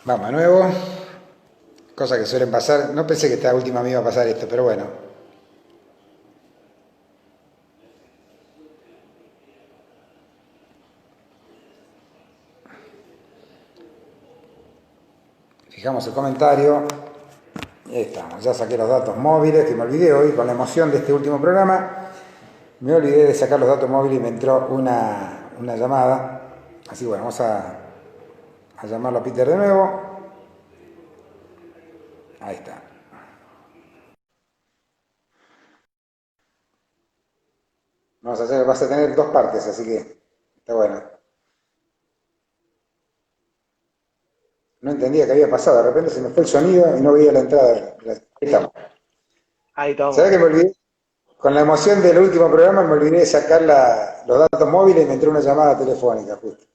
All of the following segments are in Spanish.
Vamos de nuevo. Cosas que suelen pasar. No pensé que esta última me iba a pasar esto, pero bueno. Fijamos el comentario. Y ahí estamos. Ya saqué los datos móviles, que me olvidé hoy con la emoción de este último programa. Me olvidé de sacar los datos móviles y me entró una llamada. Así bueno, vamos a llamarlo a Peter de nuevo. Ahí está. Vas a tener dos partes, así que está bueno. No entendía qué había pasado, de repente se me fue el sonido y no veía la entrada. Ahí estamos. Ahí estamos. ¿Sabés que me olvidé? Con la emoción del último programa me olvidé de sacar los datos móviles y me entró una llamada telefónica justo.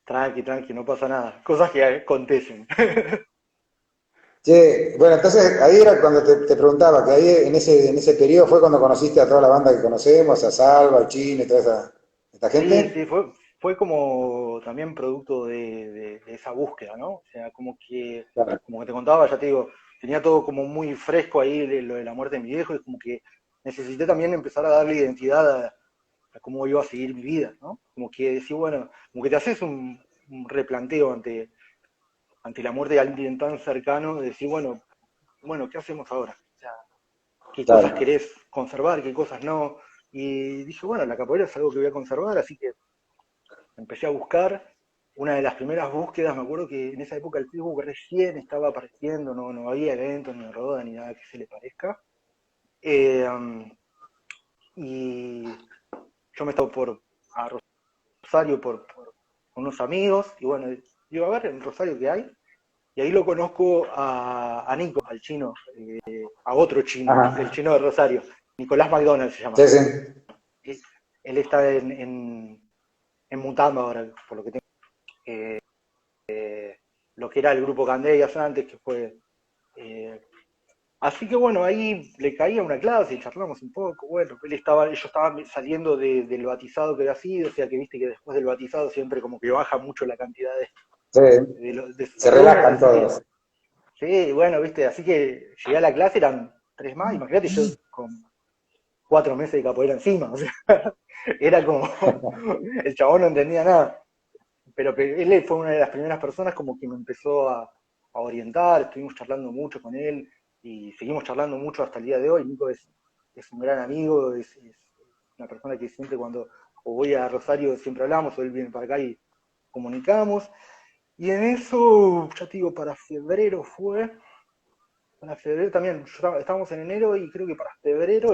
Tranqui, tranqui, no pasa nada. Cosas que acontecen. Che, bueno, entonces ahí era cuando te preguntaba, que ahí en ese periodo fue cuando conociste a toda la banda que conocemos, a Salva, al Chino y toda esta Sí, sí, gente. fue como también producto de esa búsqueda, ¿no? O sea, Claro, como que te contaba, ya te digo, tenía todo como muy fresco ahí lo de la muerte de mi viejo y como que necesité también empezar a darle identidad a cómo iba a seguir mi vida, ¿no? Como que decir, bueno, como que te haces un replanteo ante la muerte de alguien tan cercano, de decir, bueno, ¿qué hacemos ahora? O sea, ¿qué cosas claro. querés conservar, qué cosas no? Y dije, bueno, la capoeira es algo que voy a conservar, así que empecé a buscar. Una de las primeras búsquedas, me acuerdo que en esa época el Facebook recién estaba apareciendo, no había eventos, ni roda, ni nada que se le parezca. Eh, y yo me estaba a Rosario con unos amigos, y bueno, digo, a ver, en Rosario qué hay. Y ahí lo conozco a Nico, al chino, a otro chino, ¿viste? El Ajá. chino de Rosario. Nicolás McDonald se llama. Sí, sí. Él, él está en Mutamba ahora, por lo que tengo. eh, lo que era el grupo Candeias antes, que fue. eh, Así que bueno, ahí le caía una clase y charlamos un poco. Bueno, ellos estaban saliendo del batizado que había sido, o sea que viste que después del batizado siempre como que baja mucho la cantidad Sí. de sus Se alumnos, relajan así que, todos. sí, bueno, viste, así que llegué a la clase, eran tres más, imagínate yo con 4 meses de capoeira encima, o sea, era como, el chabón no entendía nada. Pero él fue una de las primeras personas como que me empezó a orientar, estuvimos charlando mucho con él y seguimos charlando mucho hasta el día de hoy. Nico es un gran amigo, es una persona que siempre cuando o voy a Rosario siempre hablamos, o él viene para acá y comunicamos. Y en eso, ya te digo, para febrero también, estábamos en enero y creo que para febrero,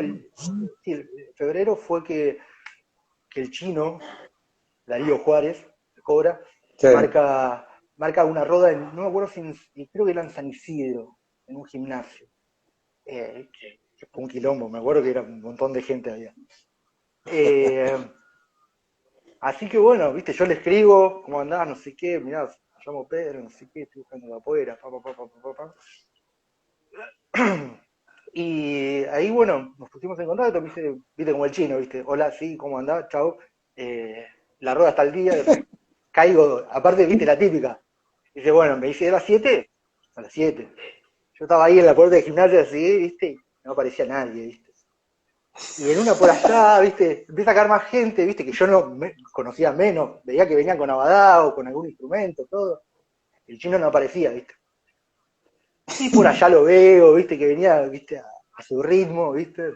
sí, febrero fue que el chino, Darío Juárez, de Cobra, Sí. marca una roda, no me acuerdo si creo que era en San Isidro, en un gimnasio. Que fue un quilombo, me acuerdo que era un montón de gente había. Eh, Así que bueno, viste, yo le escribo, ¿cómo andás? No sé qué, mirá, me llamo Pedro, no sé qué, estoy buscando la poera, pa. Y ahí, bueno, nos pusimos en contacto, me dice, viste, como el chino, viste, hola, sí, ¿cómo andás? Chau. La rueda está al día, caigo, aparte, viste, la típica. Dice, bueno, me dice, ¿a las 7? A las 7. Yo estaba ahí en la puerta del gimnasio así, viste, y no aparecía nadie, viste. Y en una por allá, viste, empieza a caer más gente, viste, que yo no conocía menos, veía que venían con abadá o con algún instrumento, todo. El chino no aparecía, viste. Y por allá lo veo, viste, que venía, viste, a su ritmo, viste,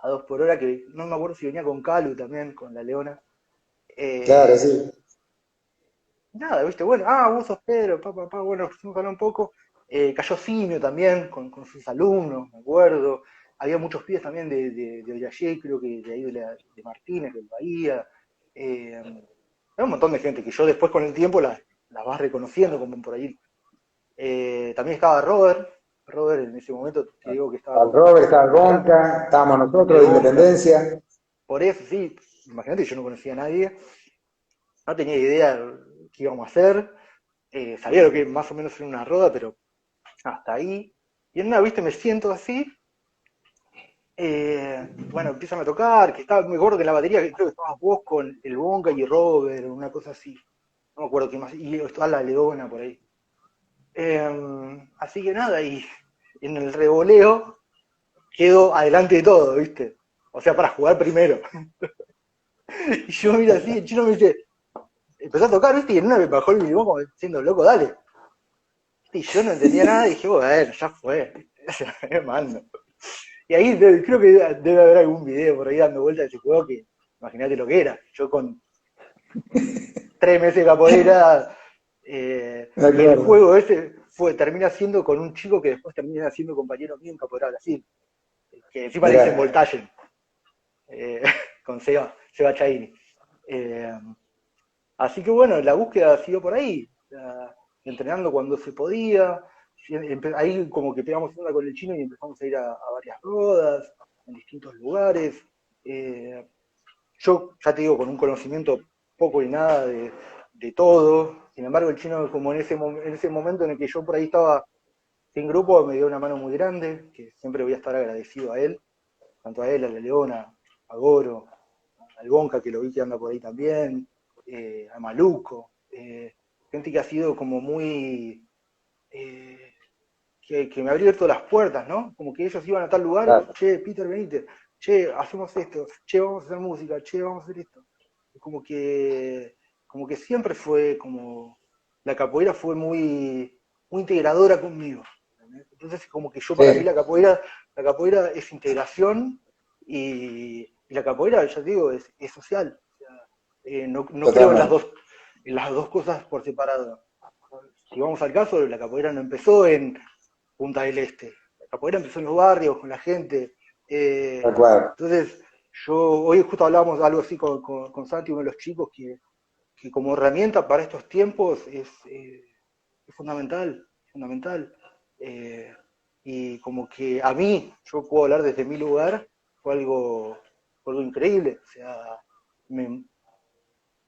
a 2 por hora, que no me acuerdo si venía con Calu también, con la Leona. Claro, Eh, sí. Nada, viste, bueno, vos sos Pedro, bueno, pusimos a hablar un poco. Cayó Simio también con sus alumnos, me acuerdo. Había muchos pibes también de Ollagé, creo que de ahí de Martínez, del Bahía. Hay un montón de gente que yo después con el tiempo las vas reconociendo como por ahí. También estaba Robert en ese momento te digo que estaba Al Robert, estaba el con Gonca, estábamos el nosotros de Gonca. Independencia. Por eso sí, imagínate, yo no conocía a nadie, no tenía idea qué íbamos a hacer. Sabía lo que más o menos era una roda, pero hasta ahí. Y en una, viste, me siento así. Bueno, empiezan a tocar, que estaba, me acuerdo que en la batería creo que estabas vos con el Bonga y Robert, una cosa así. No me acuerdo qué más. Y estaba la Leona por ahí. Así que nada, y en el revoleo quedo adelante de todo, ¿viste? O sea, para jugar primero. Y yo miro así, el chino me dice, empezó a tocar, ¿viste? Y en una me bajó el video como diciendo, loco, dale. Y yo no entendía nada y dije, bueno, ya fue. O sea, me mando. Y ahí creo que debe haber algún video por ahí dando vuelta de ese juego que imagínate lo que era. Yo con 3 meses de capoeira, De y el acuerdo. juego ese termina siendo con un chico que después termina siendo compañero mío en Capoeira Brasil, que encima le dicen Mirá, Voltagen, eh, con Seba Chaini. Eh, Así que bueno, la búsqueda ha sido por ahí, entrenando cuando se podía. Ahí como que pegamos onda con el chino y empezamos a ir a varias rodas, en distintos lugares. Eh, yo, ya te digo, con un conocimiento poco y nada de todo. Sin embargo, el chino, como en ese momento en el que yo por ahí estaba sin grupo, me dio una mano muy grande, que siempre voy a estar agradecido a él, tanto a él, a la Leona, a Goro, al Bonca, que lo vi que anda por ahí también, a Maluco, gente que ha sido como muy, eh, que me ha abierto las puertas, ¿no? Como que ellos iban a tal lugar, claro. che, Peter, venite, che, hacemos esto, che, vamos a hacer música, che, vamos a hacer esto. Como que siempre fue como, la capoeira fue muy, muy integradora conmigo. Entonces, como que yo para mí Sí, la capoeira es integración y la capoeira, ya te digo, es social. O sea, no creo totalmente. en las dos cosas por separado. Si vamos al caso, la capoeira no empezó en Punta del Este. La capoeira empezó en los barrios, con la gente. De Eh, acuerdo. entonces, hoy justo hablábamos algo así con Santi, uno de los chicos, que como herramienta para estos tiempos es fundamental, fundamental. Eh, y como que a mí, yo puedo hablar desde mi lugar, fue algo increíble. O sea, me,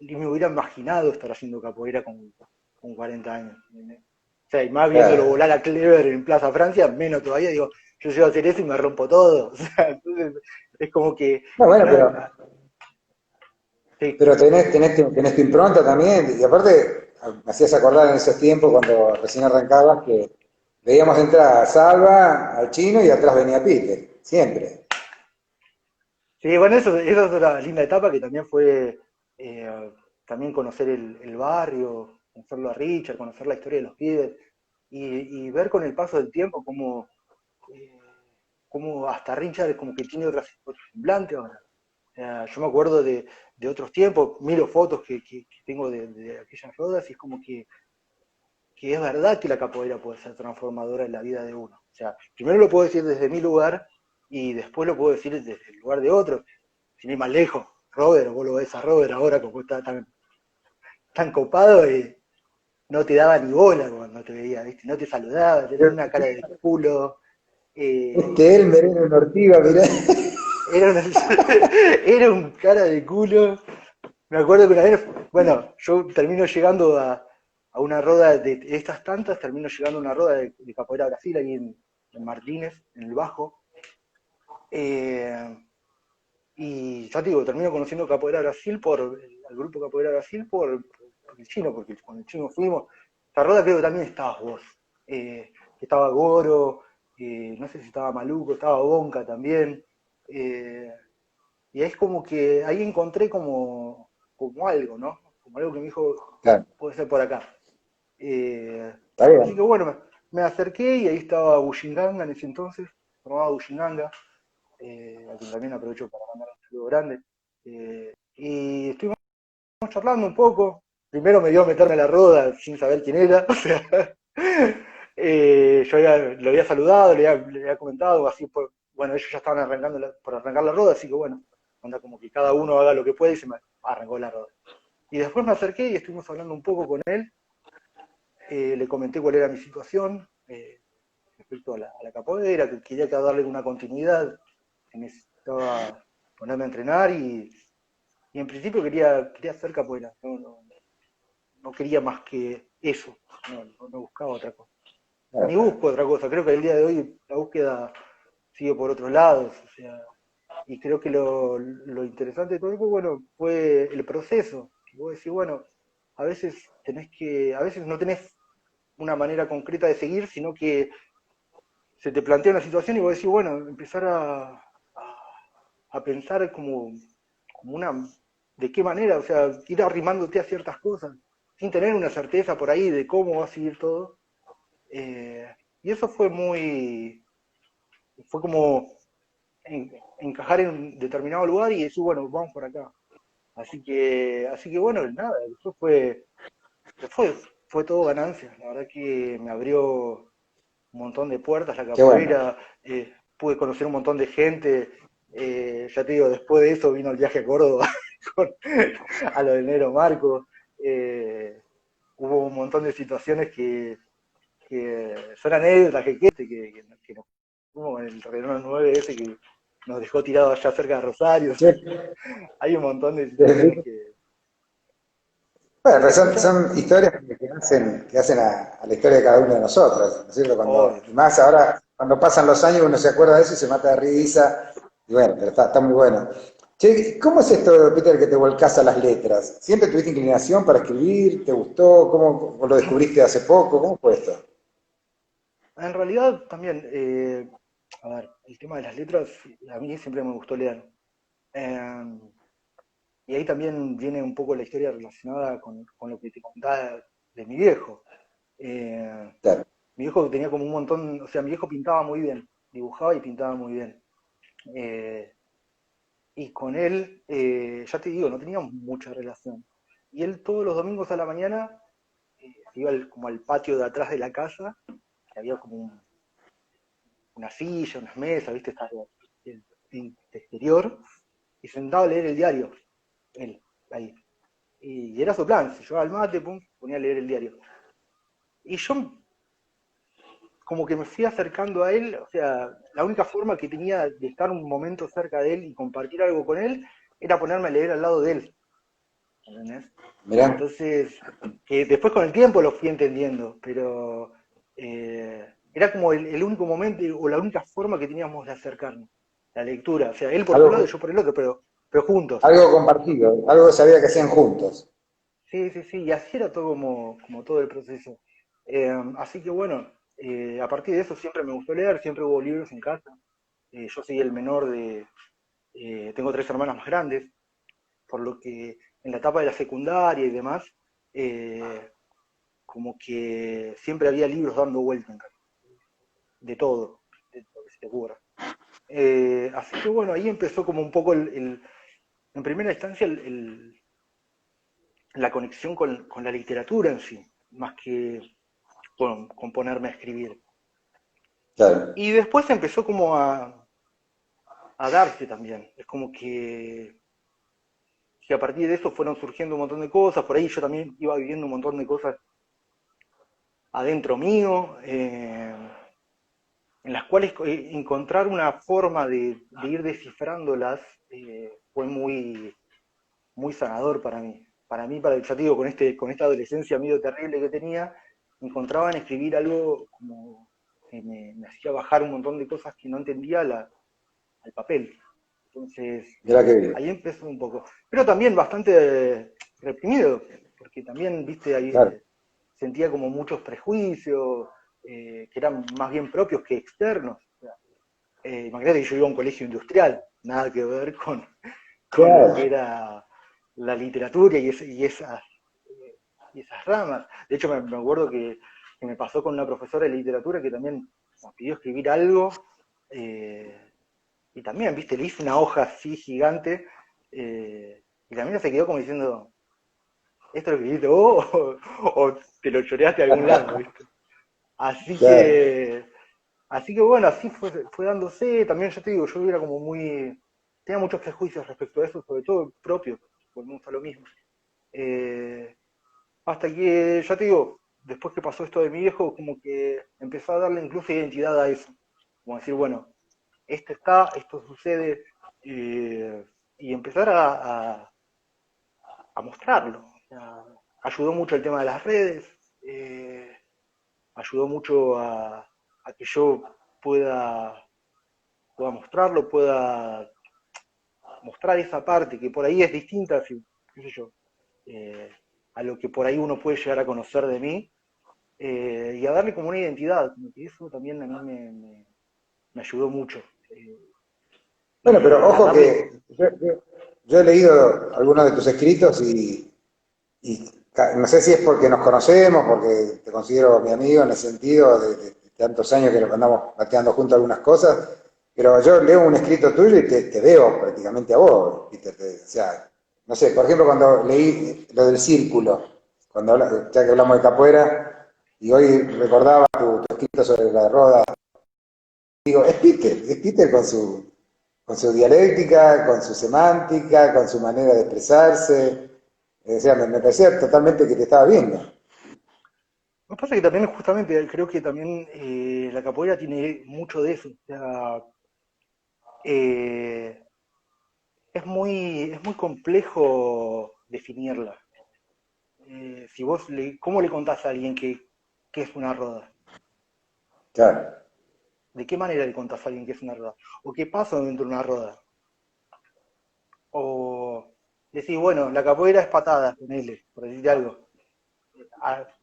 ni me hubiera imaginado estar haciendo capoeira con 40 años. O sea, y más viéndolo Claro. volar a Clever en Plaza Francia, menos todavía, digo, yo llego a hacer eso y me rompo todo. O sea, entonces es como que, No, bueno, no, sí, pero tenés tu impronta también, y aparte me hacías acordar en esos tiempos cuando recién arrancabas que veíamos entrar a Salva, al chino y atrás venía Peter, siempre. sí, bueno, eso es otra linda etapa que también fue también conocer el barrio, conocerlo a Richard, conocer la historia de los pibes y ver con el paso del tiempo eh, cómo hasta Richard como que tiene otro semblante ahora. O sea, yo me acuerdo de otros tiempos, miro fotos que tengo de aquellas rodas y es como que es verdad que la capoeira puede ser transformadora en la vida de uno. O sea, primero lo puedo decir desde mi lugar y después lo puedo decir desde el lugar de otro, sin ir más lejos. Robert, vos lo ves a Robert ahora como está tan copado y no te daba ni bola cuando te veía, ¿viste? No te saludaba, tenía una cara de culo. eh, Este Elmer era un ortiga, mirá. era, una, era un cara de culo. Me acuerdo que una vez, bueno, yo termino llegando a una roda de estas tantas, termino llegando a una roda de Capoeira Brasil ahí en Martínez, en el Bajo. Eh, y ya te digo, termino conociendo Capoeira Brasil al grupo Capoeira Brasil por el chino, porque con el chino fuimos. Esta roda creo que también estabas vos. Estaba Goro, no sé si estaba Maluco, estaba Bonca también. Eh, y es como que ahí encontré como algo, ¿no? Como algo que me dijo, Claro, puede ser por acá. Eh, está Así que bien. bueno, me acerqué y ahí estaba Bushinganga en ese entonces, formaba Bushinganga, a quien también aprovecho para mandar un saludo grande. Y estuvimos charlando un poco. Primero me dio a meterme a la roda sin saber quién era. O sea, yo lo había saludado, le había comentado, así bueno, ellos ya estaban arrancando por arrancar la roda, así que bueno, anda como que cada uno haga lo que puede y se me arrancó la roda. Y después me acerqué y estuvimos hablando un poco con él, le comenté cuál era mi situación respecto a la capoeira, que quería darle una continuidad, que necesitaba ponerme a entrenar y en principio quería hacer capoeira, no quería más que eso, no buscaba otra cosa. Ni Claro. busco otra cosa, creo que el día de hoy la búsqueda sigue por otros lados, o sea, y creo que lo interesante de todo esto, bueno, fue el proceso, que vos decís, bueno, a veces a veces no tenés una manera concreta de seguir, sino que se te plantea una situación y vos decís, bueno, empezar a pensar como una, de qué manera, o sea, ir arrimándote a ciertas cosas, sin tener una certeza por ahí de cómo va a seguir todo. Eh, y eso fue como encajar en un determinado lugar y decir, bueno, vamos por acá. Así que bueno, nada, eso fue, fue todo ganancia. La verdad que me abrió un montón de puertas la Qué bueno. capoeira, pude conocer un montón de gente. Ya te digo, después de eso vino el viaje a Córdoba a lo del Negro Marco. eh, Hubo un montón de situaciones que son anécdotas que nos fuimos con el Renault 9 ese que nos dejó tirado allá cerca de Rosario. Sí. Hay un montón de situaciones que... Bueno, ¿Se pero escucha? son historias que hacen a la historia de cada uno de nosotros, ¿no es cierto? Obvio. Y más ahora, cuando pasan los años, uno se acuerda de eso y se mata de risa. Y bueno, pero está muy bueno. Che, ¿cómo es esto, Peter, que te volcás a las letras? ¿Siempre tuviste inclinación para escribir? ¿Te gustó? ¿Cómo lo descubriste hace poco? ¿Cómo fue esto? En realidad también, a ver, el tema de las letras, a mí siempre me gustó leer. Eh, y ahí también viene un poco la historia relacionada con lo que te contaba de mi viejo. Eh, Claro. Mi viejo tenía como un montón, o sea, mi viejo pintaba muy bien, dibujaba y pintaba muy bien. Eh, y con él, ya te digo, no teníamos mucha relación. Y él todos los domingos a la mañana se iba como al patio de atrás de la casa, que había como una silla, unas mesas, ¿viste? Estaba el exterior, y sentado a leer el diario, él, ahí. Y era su plan, se llevaba el mate, pum, ponía a leer el diario. Y yo como que me fui acercando a él, o sea, la única forma que tenía de estar un momento cerca de él y compartir algo con él era ponerme a leer al lado de él, ¿entendés? Mirá, Entonces, que después con el tiempo lo fui entendiendo, pero era como el único momento o la única forma que teníamos de acercarnos, la lectura, o sea, él por su lado y algo, yo por el otro, pero juntos. algo compartido, algo que sabía que hacían juntos. Sí, sí, sí, y así era todo como todo el proceso. Así que bueno, a partir de eso siempre me gustó leer, siempre hubo libros en casa. Yo soy el menor tengo tres hermanas más grandes, por lo que en la etapa de la secundaria y demás, eh, como que siempre había libros dando vuelta en casa, de todo, de lo que se te ocurra. Así que bueno, ahí empezó como un poco en primera instancia la conexión con la literatura en sí, más que con ponerme a escribir. Claro. Y después empezó como a darse también. Es como que a partir de eso fueron surgiendo un montón de cosas. Por ahí yo también iba viviendo un montón de cosas adentro mío, en las cuales encontrar una forma de ir descifrándolas fue muy sanador para mí. Para mí, ya te digo, con esta adolescencia medio terrible que tenía, encontraba en escribir algo como que me hacía bajar un montón de cosas que no entendía al papel. Entonces, Mirá qué bien. ahí empezó un poco. Pero también bastante reprimido, porque también, viste, ahí Claro. sentía como muchos prejuicios que eran más bien propios que externos. O sea, imagínate que yo iba a un colegio industrial, nada que ver con lo que Claro. era la literatura y esas ramas. De hecho, me acuerdo que me pasó con una profesora de literatura que también nos pidió escribir algo. eh, y también, viste, le hice una hoja así gigante, y también se quedó como diciendo, ¿esto lo escribiste vos o te lo choreaste a algún lado, viste? Así Claro. que, así que bueno, así fue dándose, también yo te digo, yo era como tenía muchos prejuicios respecto a eso, sobre todo propios, volvemos a lo mismo. Eh, Hasta que, ya te digo, después que pasó esto de mi viejo, como que empezó a darle incluso identidad a eso. Como decir, bueno, esto está, esto sucede, eh, y empezar a mostrarlo. O sea, ayudó mucho el tema de las redes, eh, ayudó mucho a que yo pueda mostrarlo, pueda mostrar esa parte que por ahí es distinta, si, qué sé yo, eh, a lo que por ahí uno puede llegar a conocer de mí. y a darle como una identidad, como que eso también a mí me ayudó mucho. Bueno, pero A ojo darle, que yo he leído algunos de tus escritos no sé si es porque nos conocemos, porque te considero mi amigo en el sentido de tantos años que nos andamos pateando juntos algunas cosas, pero yo leo un escrito tuyo y te veo prácticamente a vos, Peter. O sea, no sé, por ejemplo, cuando leí lo del círculo, ya que hablamos de capoeira, y hoy recordaba tu escrito sobre la roda, digo, es Peter con su dialéctica, con su semántica, con su manera de expresarse. O sea, me parecía totalmente que te estaba viendo. me pasa que también justamente creo que también la capoeira tiene mucho de eso. O sea, eh, es muy complejo definirla. Si ¿cómo le contás a alguien que es una roda? Claro, ¿De qué manera le contás a alguien que es una roda? ¿O qué pasa dentro de una roda? O decís, bueno, la capoeira es patada, ponele, por decirte algo.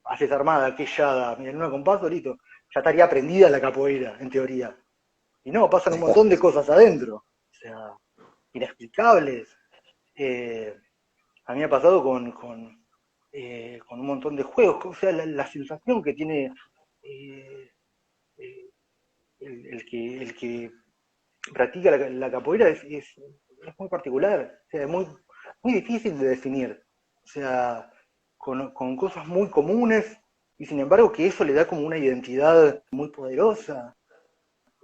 Haces armada, quechada, en una compás, listo. Ya estaría aprendida la capoeira, en teoría. Y no, pasan un montón de cosas adentro. O sea, inexplicables. Eh, a mí me ha pasado con un montón de juegos. O sea, la sensación que tiene eh, eh, el que practica la capoeira es muy particular. O sea, es muy difícil de definir. O sea, con cosas muy comunes y sin embargo que eso le da como una identidad muy poderosa.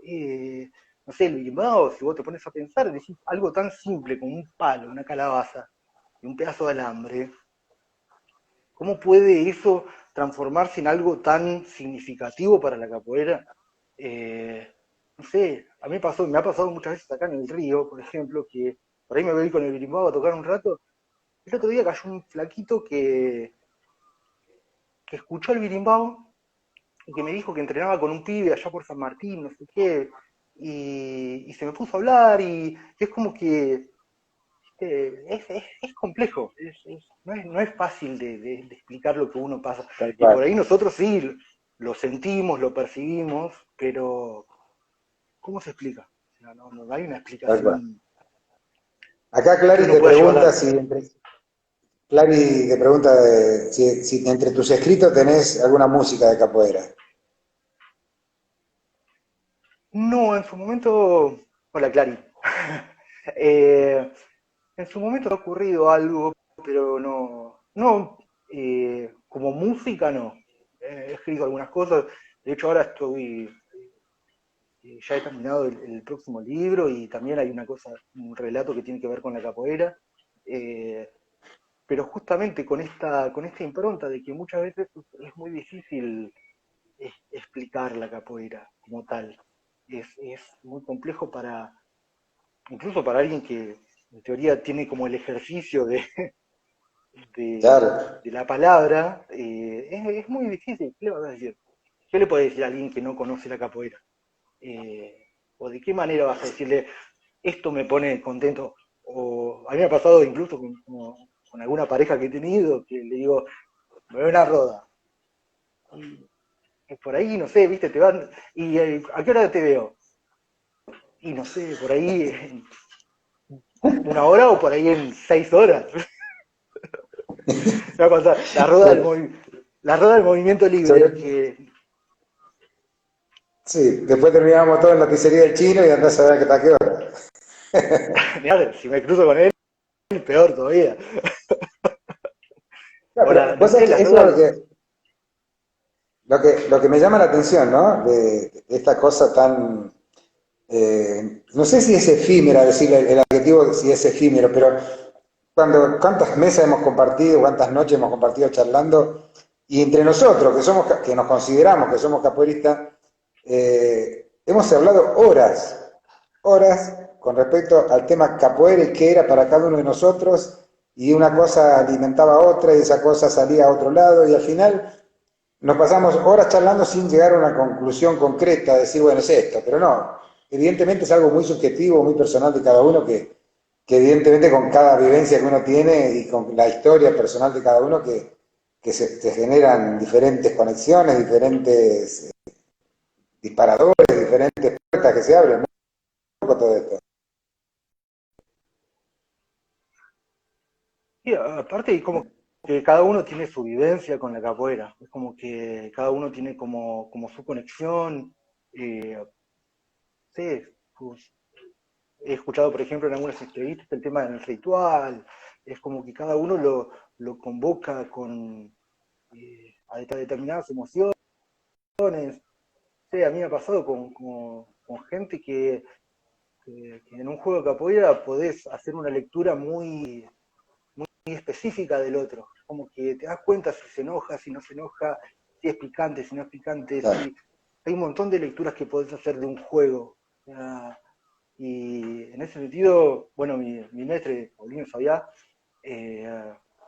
Eh, no sé, el birimbao, si vos te pones a pensar, decís algo tan simple como un palo, una calabaza y un pedazo de alambre, ¿cómo puede eso transformarse en algo tan significativo para la capoeira? Eh, no sé, me ha pasado muchas veces acá en el río, por ejemplo, que por ahí me voy con el birimbao a tocar un rato. El otro día cayó un flaquito que escuchó el birimbao y que me dijo que entrenaba con un pibe allá por San Martín, no sé qué, y se me puso a hablar y es como que es complejo, no es fácil de explicar lo que uno pasa. tal Y por cual, ahí nosotros sí lo sentimos, lo percibimos, pero ¿cómo se explica? O sea, no hay una tal cual. explicación Acá que Clary uno te pueda llevar pregunta a... si entre tus escritos tenés alguna música de capoeira. No, en su momento... Hola, Clary. Eh, en su momento ha ocurrido algo, pero no como música no. He escrito algunas cosas, de hecho ahora ya he terminado el próximo libro y también hay una cosa, un relato que tiene que ver con la capoeira, eh, pero justamente con esta impronta de que muchas veces es muy difícil explicar la capoeira como tal. Es muy complejo incluso para alguien que en teoría tiene como el ejercicio Claro, de la palabra, es muy difícil. ¿Qué le vas a decir? ¿Qué le puedes decir a alguien que no conoce la capoeira? ¿O de qué manera vas a decirle, esto me pone contento? O a mí me ha pasado incluso con alguna pareja que he tenido, que le digo, me voy a una roda. Y por ahí, no sé, viste, te van, y ¿a qué hora te veo? Y no sé, por ahí en una hora o por ahí en 6 horas. Me va a pasar la rueda del movimiento libre, sobre- sí, después terminamos todo en la pizzería del chino y andás a ver qué tal qué hora. mirá, si me cruzo con él, peor todavía. No, O pero no vos sé, sabés la que eso rueda, es lo que me llama la atención, ¿no? De esta cosa tan, no sé si es efímera, decir el adjetivo si es efímero, pero cuántas mesas hemos compartido, cuántas noches hemos compartido charlando, y entre nosotros, que nos consideramos que somos capoeiristas, hemos hablado horas con respecto al tema capoeira y qué era para cada uno de nosotros, y una cosa alimentaba a otra y esa cosa salía a otro lado, y al final nos pasamos horas charlando sin llegar a una conclusión concreta, decir, bueno, es esto, pero no, evidentemente es algo muy subjetivo, muy personal de cada uno, que evidentemente con cada vivencia que uno tiene y con la historia personal de cada uno, que que se generan diferentes conexiones, diferentes disparadores, diferentes puertas que se abren, ¿no? Un poco todo esto. Y aparte, como que cada uno tiene su vivencia con la capoeira, es como que cada uno tiene como su conexión, sí, sus- he escuchado, por ejemplo, en algunas entrevistas el tema del ritual, es como que cada uno lo convoca a determinadas emociones. Sí, a mí me ha pasado con gente que en un juego de capoeira podés hacer una lectura muy específica del otro, como que te das cuenta si se enoja, si no se enoja, si es picante, si no es picante, Claro, si hay un montón de lecturas que podés hacer de un juego. Y en ese sentido, bueno, mi maestre, Paulino Sabiá, eh,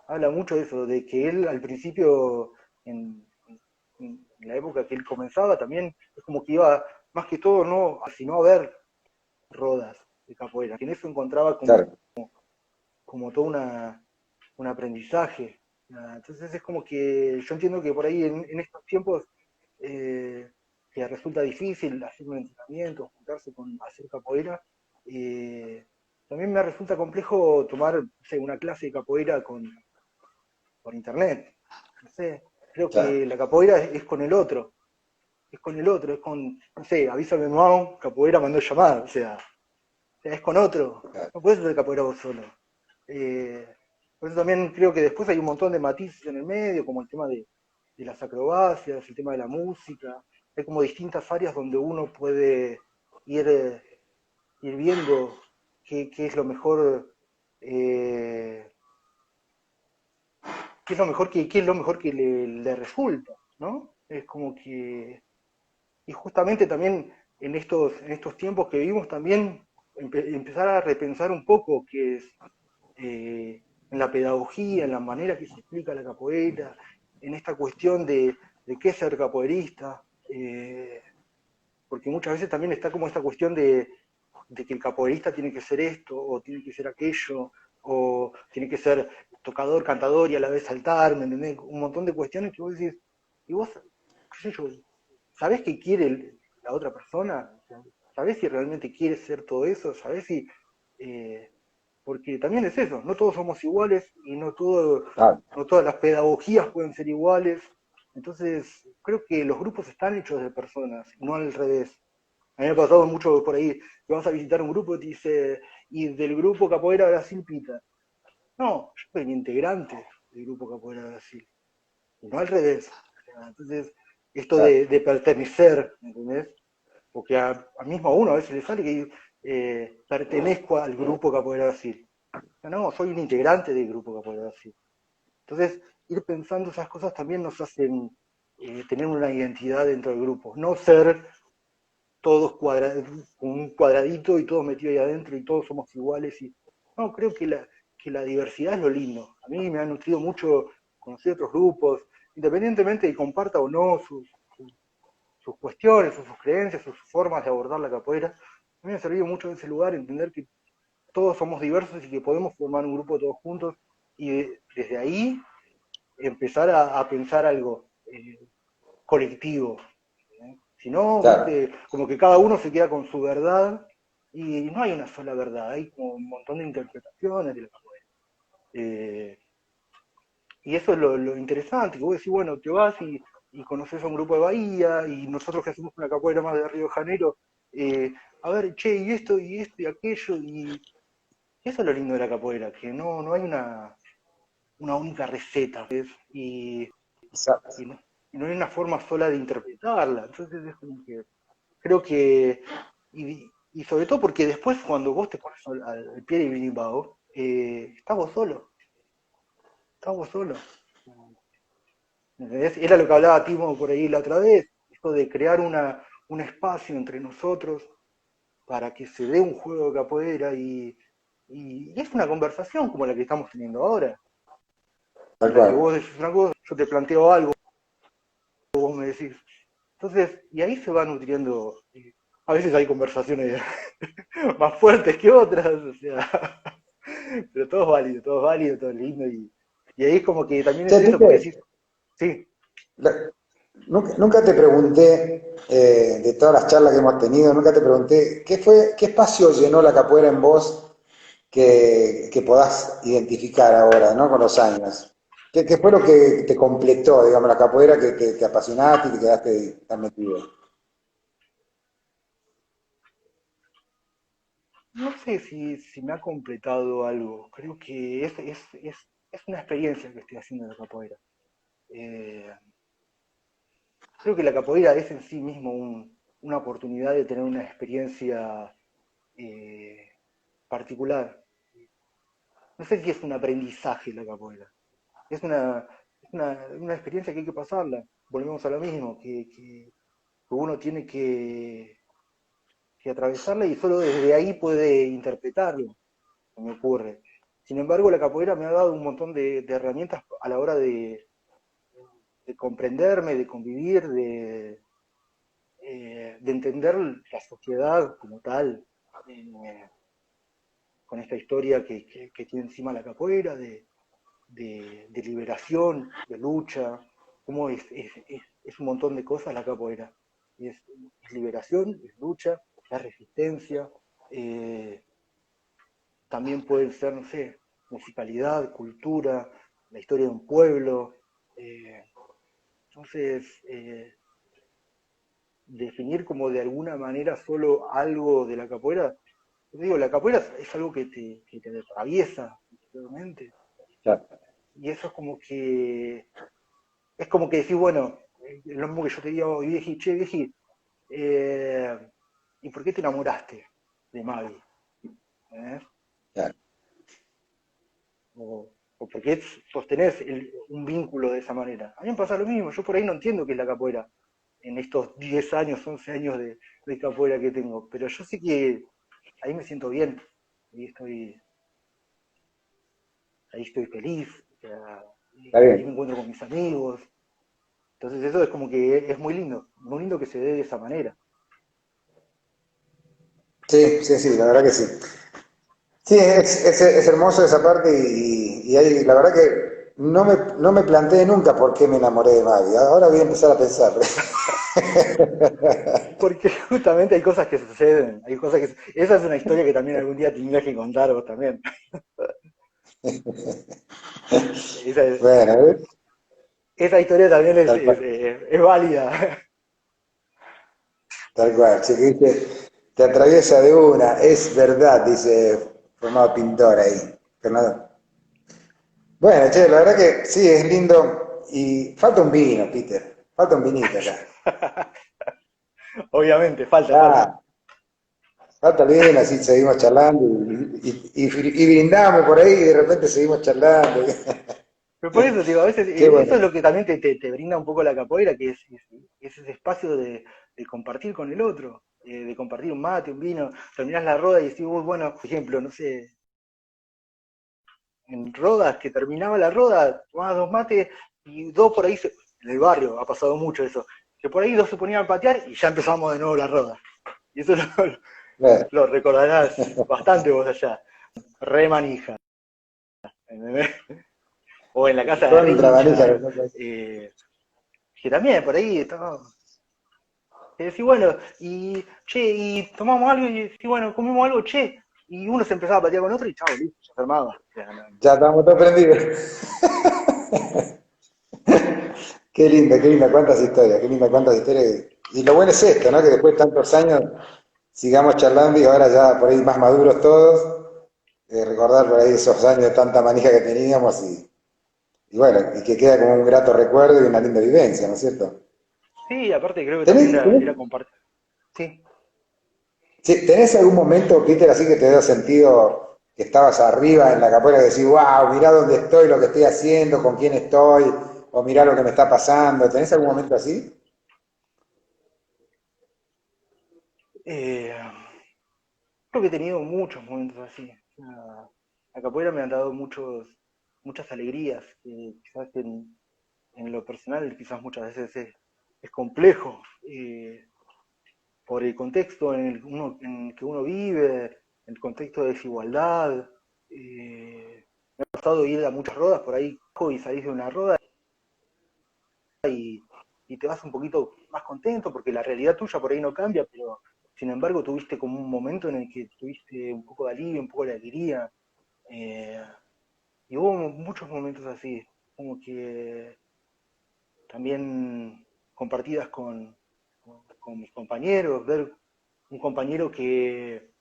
habla mucho de eso, de que él al principio, en la época que él comenzaba, también es como que iba más que todo, no, sino a ver rodas de capoeira, que en eso encontraba claro, como todo un aprendizaje. Entonces es como que yo entiendo que por ahí en estos tiempos eh, que resulta difícil hacer un entrenamiento, juntarse con hacer capoeira, eh, también me resulta complejo tomar, no sé, una clase de capoeira por internet. No sé, creo claro, que la capoeira es con el otro, es con el otro, es con, no sé, avísame Mao, capoeira mandó llamar, o sea, es con otro, claro. no puedes hacer capoeira vos solo. Eh, por eso también creo que después hay un montón de matices en el medio, como el tema de las acrobacias, el tema de la música, hay como distintas áreas donde uno puede ir, ir viendo qué es lo mejor, eh, qué es lo mejor que le resulta, ¿no? Es como que, y justamente también en estos tiempos que vivimos también empezar a repensar un poco qué es en la pedagogía, en la manera que se explica la capoeira, en esta cuestión de qué es ser capoeirista, porque muchas veces también está como esta cuestión de que el capoeirista tiene que ser esto, o tiene que ser aquello, o tiene que ser tocador, cantador y a la vez saltar, ¿me entendés? Un montón de cuestiones que vos decís, y vos, qué sé yo, ¿sabés qué quiere la otra persona? ¿Sabés si realmente quiere ser todo eso? ¿Sabés si... eh, porque también es eso, no todos somos iguales y Claro. no todas las pedagogías pueden ser iguales. Entonces, creo que los grupos están hechos de personas, no al revés. A mí me ha pasado mucho por ahí que vas a visitar un grupo y te dice, y del grupo Capoeira Brasil Pita. No, yo soy un integrante del grupo Capoeira Brasil, y no al revés. Entonces, esto Claro. de pertenecer, ¿entendés? Porque a mismo a uno a veces le sale que pertenezco al grupo Capoeira Brasil. No, soy un integrante del grupo Capoeira Brasil. Entonces, ir pensando esas cosas también nos hacen tener una identidad dentro del grupo, no ser todos un cuadradito y todos metidos ahí adentro y todos somos iguales. No, creo que la diversidad es lo lindo. A mí me ha nutrido mucho conocer otros grupos, independientemente de que comparta o no sus cuestiones, sus creencias, sus formas de abordar la capoeira. A mí me ha servido mucho en ese lugar entender que todos somos diversos y que podemos formar un grupo todos juntos y desde ahí empezar a pensar algo colectivo. Si no, Claro. viste, como que cada uno se queda con su verdad y no hay una sola verdad, hay como un montón de interpretaciones de la capoeira. Eh, y eso es lo interesante, que vos decís, bueno, te vas y conoces a un grupo de Bahía y nosotros que hacemos una capoeira más de Río de Janeiro, a ver, che, y esto y aquello, y eso es lo lindo de la capoeira, que no hay una única receta, ¿ves? Exacto. Y no hay una forma sola de interpretarla. Entonces es como que creo que, y sobre todo porque después cuando vos te pones al pie de Bilbao, estás vos solo. ¿Entendés? Era lo que hablaba Timo por ahí la otra vez, esto de crear un espacio entre nosotros para que se dé un juego de capoeira y es una conversación como la que estamos teniendo ahora, Tal en la que cual. vos decís una cosa, yo te planteo algo, vos me decís. Entonces, y ahí se va nutriendo, a veces hay conversaciones más fuertes que otras, o sea, pero todo es válido, todo es válido, todo es lindo y ahí es como que también es Che, eso, porque Pipe, decís, Sí, La- nunca te pregunté, de todas las charlas que hemos tenido, nunca te pregunté, qué espacio llenó la capoeira en vos que podás identificar ahora, ¿no? Con los años. ¿Qué fue lo que te completó, digamos, la capoeira que te apasionaste y te quedaste tan metido? no sé si me ha completado algo. Creo que es una experiencia que estoy haciendo en la capoeira. Eh, Creo que la capoeira es en sí mismo una oportunidad de tener una experiencia eh, particular. No sé si es un aprendizaje la capoeira. Es una experiencia que hay que pasarla. Volvemos a lo mismo, que uno tiene que atravesarla y solo desde ahí puede interpretarlo, se me ocurre. Sin embargo, la capoeira me ha dado un montón de herramientas a la hora de comprenderme, de convivir, de entender la sociedad como tal, eh, con esta historia que tiene encima la capoeira, de liberación, de lucha, como es un montón de cosas la capoeira. Es liberación, es lucha, es resistencia, eh, también pueden ser, no sé, musicalidad, cultura, la historia de un pueblo. eh, entonces, definir como de alguna manera solo algo de la capoeira, digo, la capoeira es algo que te atraviesa, literalmente. Claro. Y eso es como que decís, bueno, lo mismo que yo te digo, vieji, che, vieji, eh, ¿y por qué te enamoraste de Mavi? ¿Eh? Claro. O, o por qué sostenés un vínculo de esa manera. A mí me pasa lo mismo, yo por ahí no entiendo qué es la capoeira en estos 10 años, 11 años de capoeira que tengo, pero yo sé que ahí me siento bien, ahí estoy, ahí estoy feliz, o sea, Está ahí me bien. encuentro con mis amigos, entonces eso es como que es muy lindo que se dé de esa manera. Sí, sí, sí, la verdad que sí. Sí, es hermoso esa parte y ahí, la verdad que no me planteé nunca por qué me enamoré de Mavi. Ahora voy a empezar a pensar. Porque justamente hay cosas que suceden, hay cosas que... Esa es una historia que también algún día tendrías que contar vos también. Esa, Bueno, ¿ves? esa historia también Tal cual, es válida. tal cual. Che, que dice, te atraviesa de una, es verdad, dice formado pintor ahí. Fernando. Bueno, che, la verdad que sí, es lindo. Y falta un vino, Peter. Falta un vinito acá. Obviamente, falta. Ah, falta el vino, así seguimos charlando y brindamos por ahí y de repente seguimos charlando. Pero por eso, digo, a veces Qué eso es bueno. lo que también te brinda un poco la capoeira, que es ese espacio de compartir con el otro, de compartir un mate, un vino, terminás la roda y decís, "Uy, bueno, por ejemplo, no sé, en rodas, que terminaba la roda, tomabas dos mates y dos por ahí, en el barrio ha pasado mucho eso, que por ahí dos se ponían a patear y ya empezamos de nuevo la roda. Y eso Bueno, lo recordarás bastante vos allá, re manija, ¿entendés? O en la casa de contra manija. Rincha, eh, que también por ahí estaba, que decís, bueno, y che, y tomamos algo y decís, bueno, comimos algo, che, y uno se empezaba a patear con otro y chao, listo, se armaba. O sea, Ya estamos todos prendidos. Qué linda, cuántas historias, qué linda, cuántas historias. Y lo bueno es esto, ¿no? Que después de tantos años sigamos charlando y ahora ya por ahí más maduros todos, recordar por ahí esos años de tanta manija que teníamos y bueno, y que queda como un grato recuerdo y una linda vivencia, ¿no es cierto? sí, aparte creo que también ¿Tenés, tenés, era compartir. Sí. sí, ¿tenés algún momento, Peter, así que te dio sentido que estabas arriba en la capoeira y decís, wow, mirá dónde estoy, lo que estoy haciendo, con quién estoy, o mirá lo que me está pasando? ¿Tenés algún momento así? Eh, Creo que he tenido muchos momentos así. La capoeira me ha dado muchas alegrías, que quizás en lo personal quizás muchas veces es complejo, por el contexto en el que uno vive, el contexto de desigualdad. Me ha pasado ir a muchas rodas por ahí y salís de una roda y te vas un poquito más contento porque la realidad tuya por ahí no cambia, pero sin embargo tuviste como un momento en el que tuviste un poco de alivio, un poco de alegría, y hubo muchos momentos así, como que también compartidas con mis compañeros, ver un compañero que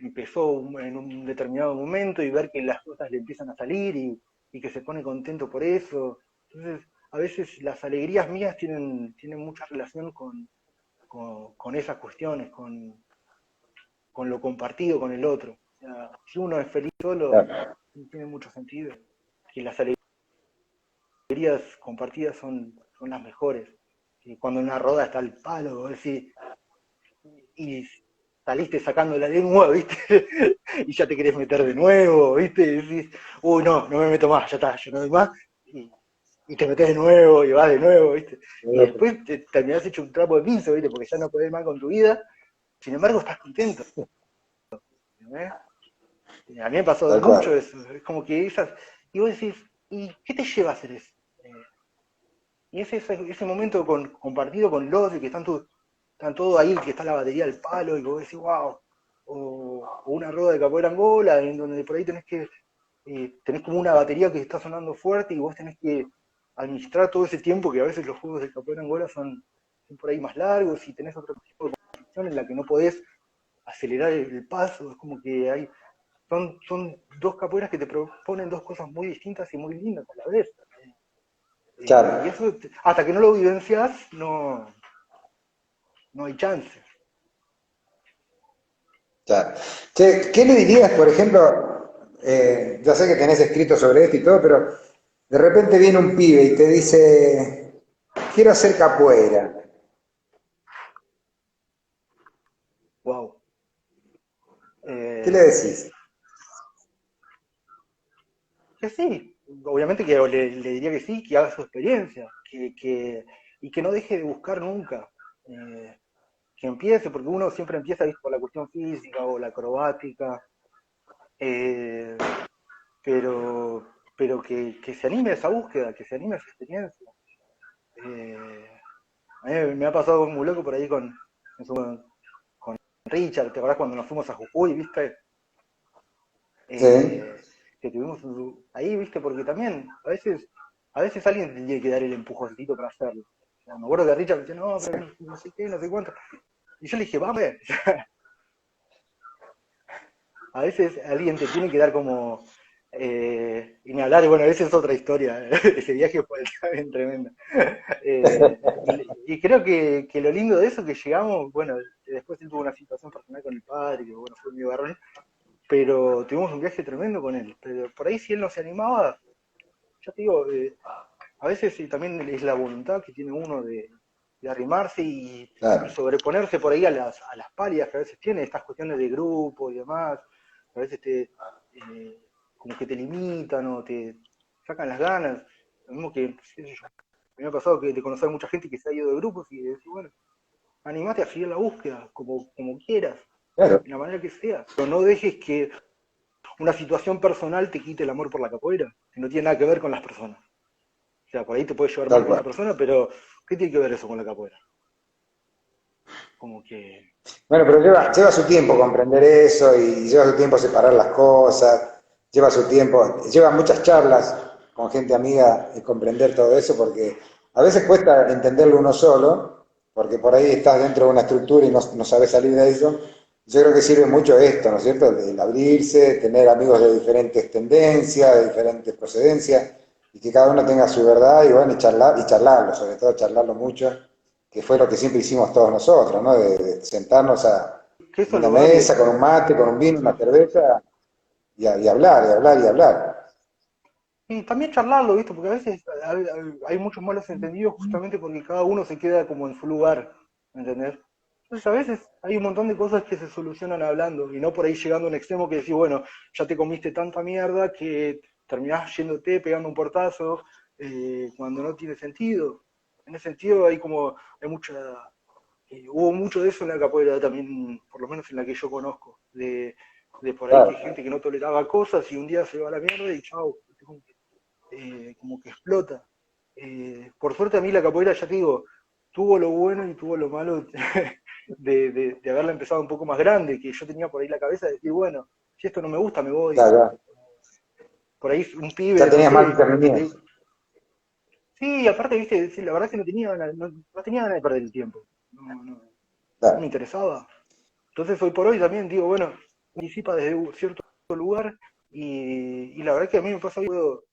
empezó en un determinado momento y ver que las cosas le empiezan a salir y que se pone contento por eso. Entonces, a veces las alegrías mías tienen mucha relación con esas cuestiones, con lo compartido con el otro. O sea, si uno es feliz solo, Claro, no tiene mucho sentido. Que las alegrías compartidas son las mejores. Y cuando en una roda está el palo, vos decís, y saliste sacando la lengua, ¿viste? Y ya te querés meter de nuevo, ¿viste? Y decís, uy, no me meto más, ya está, yo no doy más. Y te metes de nuevo y vas de nuevo, ¿viste? Y después te terminás hecho un trapo de piso, ¿viste? Porque ya no podés más con tu vida. Sin embargo, estás contento. ¿Eh? A mí me pasó tal mucho cual. eso. Es como que esas. Y vos decís, ¿y qué te lleva a hacer eso? Y ese momento compartido con los que están todos ahí, que está la batería al palo, y vos decís, wow. O una rueda de capoeira Angola, en donde por ahí tenés como una batería que está sonando fuerte y vos tenés que administrar todo ese tiempo, que a veces los juegos de capoeira Angola son por ahí más largos y tenés otro tipo de construcción en la que no podés acelerar el paso. Es como que son dos capoeiras que te proponen dos cosas muy distintas y muy lindas a la vez. Y Claro, eso, hasta que no lo vivencias, no hay chance. claro. Che, ¿qué le dirías, por ejemplo, ya sé que tenés escrito sobre esto y todo, pero de repente viene un pibe y te dice, quiero hacer capoeira. Wow. ¿Qué le Eh, decís? que sí, obviamente que le diría que sí, que haga su experiencia, y que no deje de buscar nunca. Eh, que empiece, porque uno siempre empieza, ¿viste? Por la cuestión física o la acrobática, eh, pero, pero que se anime a esa búsqueda, que se anime a esa experiencia. Eh, a mí me ha pasado muy loco por ahí con Richard, ¿te acordás cuando nos fuimos a Jujuy, viste? Sí, Que tuvimos ahí, viste, porque también a veces alguien te tiene que dar el empujoncito para hacerlo. O sea, me acuerdo que Richard me decía, no, pero no sé qué, no sé cuánto. Y yo le dije, vamos, a veces alguien te tiene que dar como, y ni hablar, y bueno, esa es otra historia, ese viaje fue también tremendo. Y creo que lo lindo de eso que llegamos, bueno, después él tuvo una situación personal con el padre, que bueno, fue mi barrón, pero tuvimos un viaje tremendo con él. Pero por ahí si él no se animaba, ya te digo, a veces también es la voluntad que tiene uno de arrimarse y claro, sobreponerse por ahí a las palias que a veces tiene, estas cuestiones de grupo y demás, a veces como que te limitan o te sacan las ganas. Lo mismo que, qué sé yo, a mí me ha pasado que de conocer mucha gente que se ha ido de grupos y de decir, bueno, animate a seguir la búsqueda, como quieras, claro, de la manera que sea, pero no dejes que una situación personal te quite el amor por la capoeira, que no tiene nada que ver con las personas. O sea, por ahí te puede llevar mal tal con una cual. persona, pero ¿qué tiene que ver eso con la capoeira? Como que, Bueno, pero qué sé yo. lleva su tiempo comprender eso y lleva su tiempo separar las cosas, lleva su tiempo, lleva muchas charlas con gente amiga y comprender todo eso porque a veces cuesta entenderlo uno solo, porque por ahí estás dentro de una estructura y no sabes salir de eso. Yo creo que sirve mucho esto, ¿no es cierto? El abrirse, tener amigos de diferentes tendencias, de diferentes procedencias y que cada uno tenga su verdad y bueno, y charlarlo, sobre todo charlarlo mucho que fue lo que siempre hicimos todos nosotros, ¿no? De sentarnos Que en eso una lo hable. mesa con un mate, con un vino, una cerveza y hablar, y hablar, y hablar. Y también charlarlo, ¿viste? Porque a veces hay muchos malos entendidos justamente porque cada uno se queda como en su lugar, ¿entendés? Entonces a veces hay un montón de cosas que se solucionan hablando y no por ahí llegando a un extremo que decís, bueno, ya te comiste tanta mierda que terminás yéndote, pegando un portazo, cuando no tiene sentido. En ese sentido hay hubo mucho de eso en la capoeira también, por lo menos en la que yo conozco, de por ahí que Claro, gente que no toleraba cosas y un día se va a la mierda y chao, como que explota. por suerte a mí la capoeira, ya te digo, tuvo lo bueno y tuvo lo malo de haberla empezado un poco más grande, que yo tenía por ahí la cabeza de decir, bueno, si esto no me gusta, me voy. Ya, Por ahí un ya pibe, no tenías mal sé, discernimiento. sí, aparte, viste, sí, la verdad es que no tenía ganas de perder el tiempo. No me Claro. interesaba. Entonces hoy por hoy también digo, bueno, participa desde un cierto lugar y la verdad es que a mí me pasa que puedo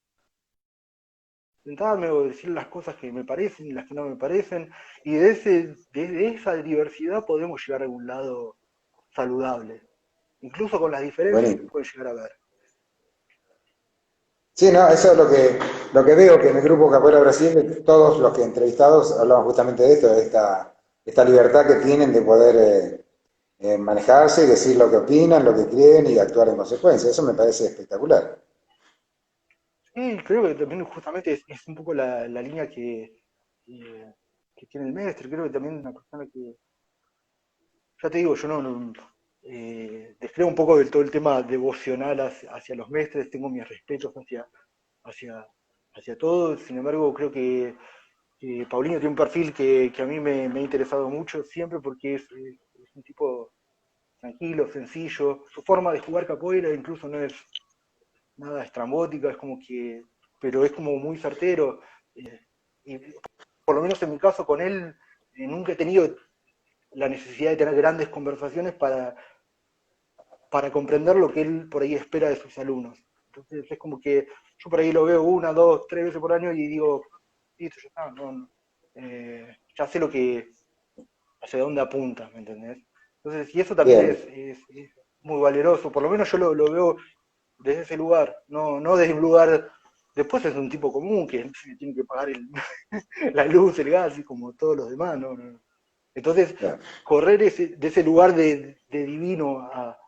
sentarme o decir las cosas que me parecen y las que no me parecen y desde esa diversidad podemos llegar a algún lado saludable, incluso con las diferencias que Buenísimo. pueden llegar a haber. Sí, no, eso es lo que veo que en el grupo Capoeira Brasil, todos los que entrevistados hablaban justamente de esto, de esta libertad que tienen de poder manejarse y decir lo que opinan, lo que creen y actuar en consecuencia. Eso me parece espectacular. Sí, creo que también justamente es un poco la línea que, que tiene el mestre, creo que también una persona que, ya te digo, yo descreo un poco del todo el tema devocional hacia los mestres, tengo mis respetos hacia, hacia todos, sin embargo creo que Paulinho tiene un perfil que a mí me ha interesado mucho siempre porque es un tipo tranquilo, sencillo, su forma de jugar capoeira incluso no es nada estrambótica, es como que, pero es como muy certero, y por lo menos en mi caso con él nunca he tenido la necesidad de tener grandes conversaciones para comprender lo que él por ahí espera de sus alumnos. Entonces es como que yo por ahí lo veo una, dos, tres veces por año y digo, listo, ya está, ya sé hacia dónde apunta, ¿me entendés? Entonces, y eso también Bien, es muy valeroso, por lo menos yo lo veo desde ese lugar, no desde un lugar, después es un tipo común que tiene que pagar la luz, el gas, y como todos los demás, no. Entonces, claro. correr de ese lugar de divino a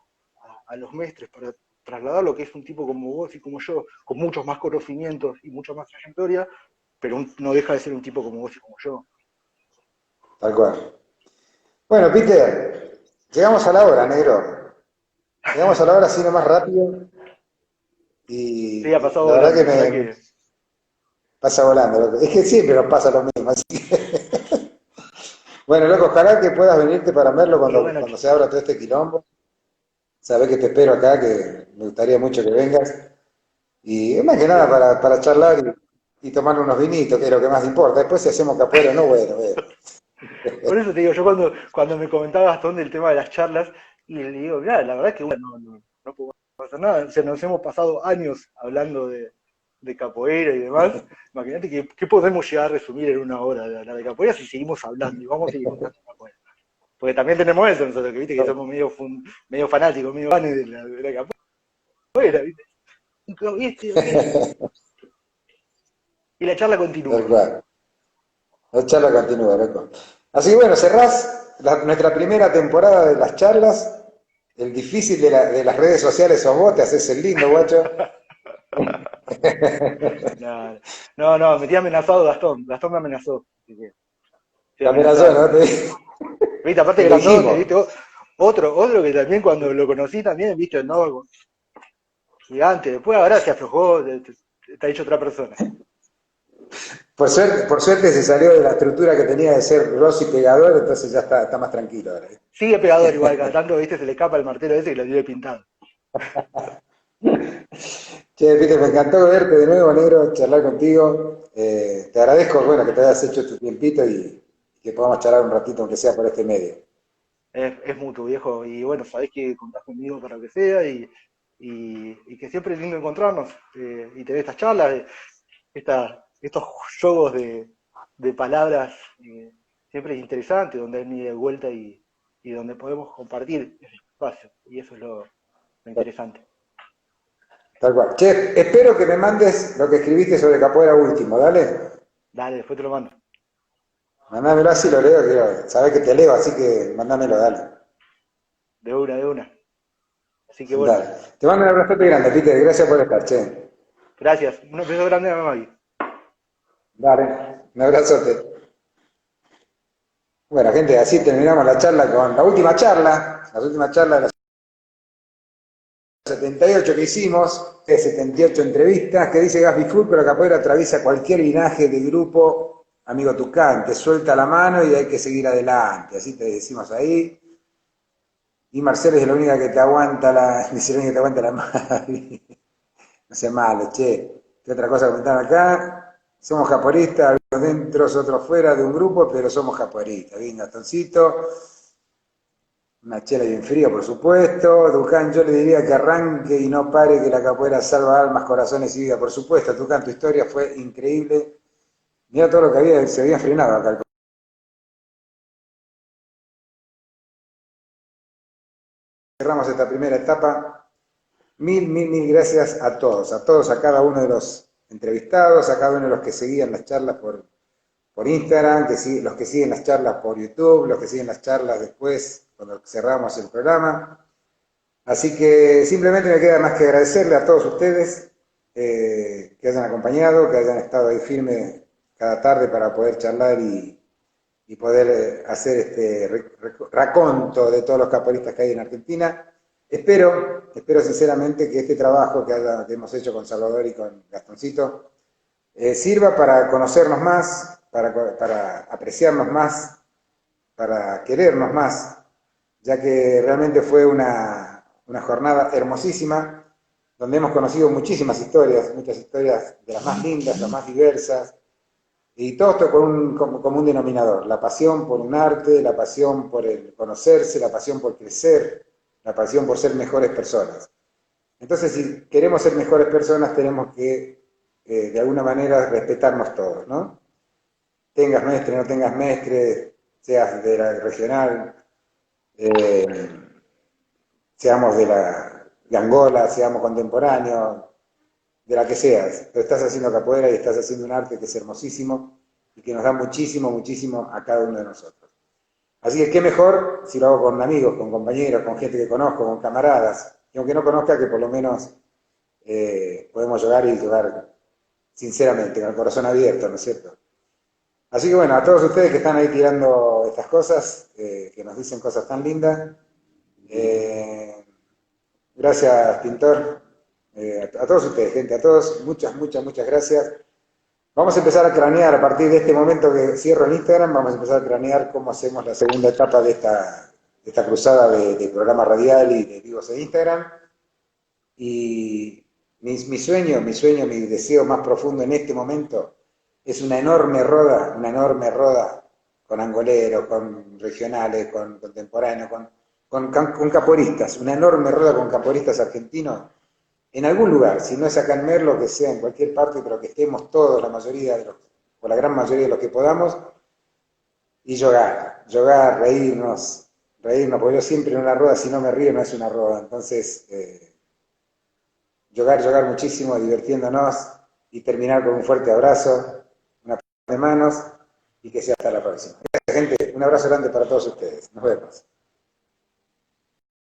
los mestres para trasladar lo que es un tipo como vos y como yo, con muchos más conocimientos y mucha más trayectoria, pero no deja de ser un tipo como vos y como yo. Tal cual. Bueno, Peter, llegamos a la hora, negro. Llegamos a la hora así nomás rápido Sí, ha y pasado la verdad volando, que la verdad me que pasa volando, loco. Es que siempre nos pasa lo mismo, así que... Bueno, loco, ojalá que puedas venirte para verlo y bueno, cuando se abra todo este quilombo. Sabés que te espero acá, que me gustaría mucho que vengas. Y es más que sí, nada obvio. para charlar y tomar unos vinitos, que es lo que más importa. Después si hacemos capoeira, no, bueno, bueno. Por eso te digo, yo cuando me comentaba Gastón del tema de las charlas, y le digo, mira, la verdad que bueno, no podemos hacer nada. O sea, nos hemos pasado años hablando de capoeira y demás. Imagínate qué podemos llegar a resumir en una hora de hablar de capoeira si seguimos hablando y vamos a seguir contando capoeira. Porque también tenemos eso nosotros, que viste que somos medio fanáticos, medio fanes de la capoeira, ¿viste? Y aquello. Y la charla Tal continúa. cual. La charla continúa, loco. Así que bueno, cerrás nuestra primera temporada de las charlas. El difícil de las redes sociales sos vos, te haces el lindo, guacho. No, no, me tiene amenazado Gastón. Gastón me amenazó. Así que estoy Te amenazó, amenazado. ¿no? Viste, aparte Te lo grandote, dijimos. viste, otro que también cuando lo conocí también, viste, no, gigante. Después ahora se aflojó, está hecho otra persona. Por suerte se salió de la estructura que tenía de ser grosso y pegador, entonces ya está más tranquilo ahora. Sigue pegador igual, cada tanto, viste, se le escapa el martelo ese que lo tiene pintado. Che, Peter, me encantó verte de nuevo, negro, charlar contigo. Te agradezco, bueno, que te hayas hecho tu tiempito y que podamos charlar un ratito, aunque sea por este medio. Es mutuo, viejo. Y bueno, sabés que contás conmigo para lo que sea y que siempre es lindo encontrarnos y tener estas charlas, estos juegos de palabras, siempre es interesante, donde hay una ida y vuelta y donde podemos compartir ese espacio. Y eso es lo interesante. Tal cual. Che, espero que me mandes lo que escribiste sobre capoeira último, dale. Dale, después te lo mando. Mandámelo así, lo leo, que sabés que te leo, así que mandámelo, dale. De una, de una. Así que bueno, Dale. Te mando un abrazote grande, Peter, gracias por estar, che. gracias. Un beso grande a Maggie. Dale, un abrazote. Bueno, gente, así terminamos la charla con la última charla de la 78 que hicimos, 78 entrevistas, que dice Gasby Food, pero capoeira atraviesa cualquier linaje de grupo, amigo Tucán, te suelta la mano y hay que seguir adelante, así te decimos ahí. Y Marcelo es la única que te aguanta dice la única que te aguanta la madre. No sea malo, che. ¿Qué otra cosa comentaron acá? Somos capoeiristas, algunos dentro, otros fuera de un grupo, pero somos capoeiristas. Bien, Gastoncito. Una chela bien fría, por supuesto. Tucán, yo le diría que arranque y no pare, que la capoeira salva almas, corazones y vida. Por supuesto, Tucán, tu historia fue increíble. Mira todo lo que se había frenado acá. Cerramos esta primera etapa. Mil gracias a todos, a cada uno de los entrevistados, a cada uno de los que seguían las charlas por Instagram, los que siguen las charlas por YouTube, los que siguen las charlas después, cuando cerramos el programa. Así que simplemente me queda más que agradecerle a todos ustedes que hayan acompañado, que hayan estado ahí firmes cada tarde para poder charlar y poder hacer este raconto de todos los capoeiristas que hay en Argentina. Espero sinceramente que este trabajo que hemos hecho con Salvador y con Gastoncito sirva para conocernos más, para apreciarnos más, para querernos más, ya que realmente fue una jornada hermosísima, donde hemos conocido muchísimas historias, muchas historias de las más lindas, las más diversas, y todo esto con un común denominador, la pasión por un arte, la pasión por el conocerse, la pasión por crecer, la pasión por ser mejores personas. Entonces, si queremos ser mejores personas, tenemos que, de alguna manera, respetarnos todos, ¿no? Tengas mestre, no tengas mestre, seas de la regional, seamos de Angola, seamos contemporáneos, de la que seas, pero estás haciendo capoeira y estás haciendo un arte que es hermosísimo y que nos da muchísimo a cada uno de nosotros. Así que qué mejor si lo hago con amigos, con compañeros, con gente que conozco, con camaradas, y aunque no conozca, que por lo menos podemos jugar sinceramente, con el corazón abierto, ¿no es cierto? Así que bueno, a todos ustedes que están ahí tirando estas cosas, que nos dicen cosas tan lindas, gracias, Pintor, a todos ustedes, gente, a todos, muchas gracias. Vamos a empezar a cranear, a partir de este momento que cierro el Instagram, vamos a empezar a cranear cómo hacemos la segunda etapa de esta cruzada de programa radial y de vivos en Instagram. Y mi sueño, mi deseo más profundo en este momento es una enorme roda con angoleros, con regionales, con contemporáneos, con capoeiristas, una enorme roda con capoeiristas argentinos, en algún lugar, si no es acá en Merlo, que sea en cualquier parte, pero que estemos todos, la gran mayoría de los que podamos, y jugar, reírnos, porque yo siempre en una rueda, si no me río, no es una rueda. Entonces, jugar muchísimo, divirtiéndonos, y terminar con un fuerte abrazo, una de manos, y que sea hasta la próxima. Gracias, gente, un abrazo grande para todos ustedes. Nos vemos.